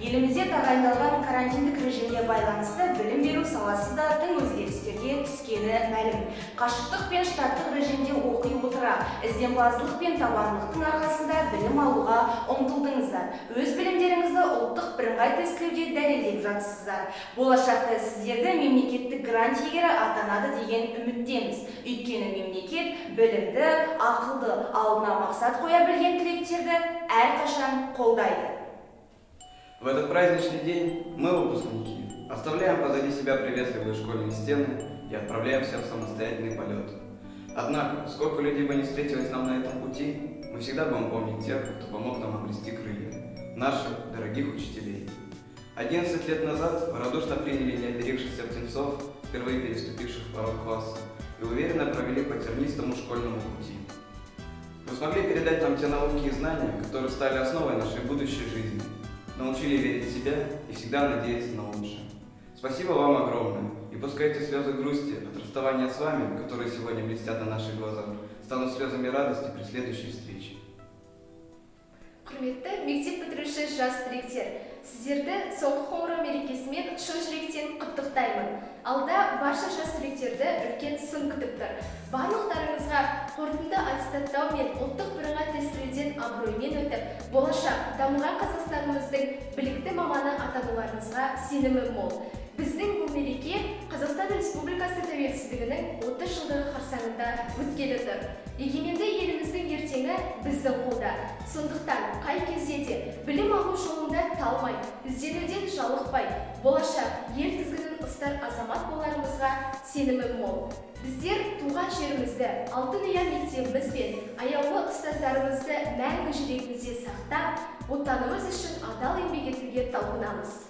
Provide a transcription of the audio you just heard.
Елімізде тағайындалған карантиндік режимге байланысты білім беру саласы да тың өзгерістерге түскені мәлім. Қашықтық пен штаттық режимде оқи отыра, ізденімпаздылық пен табандылықтың арқасында білім алуға ұмтылдыңыздар. Өз білімдеріңізді ұлттық бірыңғай тестілеуде дәлелдеп жатсыздар. Болашақта сіздерді мемлекеттік грант иегері атанады деген үміттеміз. Өйткені мемлекет білімді, ақылды, алдына мақсат қоя білген түлектерді әрқашан қолдайды. В этот праздничный день мы, выпускники, оставляем позади себя приветливые школьные стены и отправляемся в самостоятельный полет. Однако, сколько людей бы не встретилось нам на этом пути, мы всегда будем помнить тех, кто помог нам обрести крылья, наших дорогих учителей. 11 лет назад вы радушно приняли неоперившихся птенцов, впервые переступивших порог класса, и уверенно провели по тернистому школьному пути. Вы смогли передать нам те науки и знания, которые стали основой нашей будущей жизни, научили верить в себя и всегда надеяться на лучшее. Спасибо вам огромное, и пускай эти слезы грусти от расставания с вами, которые сегодня блестят на наших глазах, станут слезами радости при следующей встрече. Құрметті мектеп бітіруші жас түлектер, сіздерді соңғы қоңырау мерекесімен шын жүректен құттықтаймын. Алда барша жас түлектерді үлкен сын күтіп тұр. Барлықтарыңызға қорытынды аттестаттау мен ұлттық бірыңғай тестілеуден абыроймен өтіп, болашақ дамыған Қазақстанымыздың білікті маманы атануларыңызға сенімім мол. Біздің бұл мереке Қазақстан Республикасы тәуелсіздігінің 30 жылдығы қарсаңында өткелі тұр. Егеменді еліміздің ертеңі біздің қолда. Сондықтан қай кезде де білім алу жолында талмай, ізденуден жалықпай, болашақ ел тізгінін ұстар азамат боларымызға сенімім мол. Біздер туған жерімізді, алтын ұя мектебіміз бен аяулы ұстаздарымызды мәңгі жүрегімізде сақтап, отанымыз үшін адал еңбек етуге талпынамыз.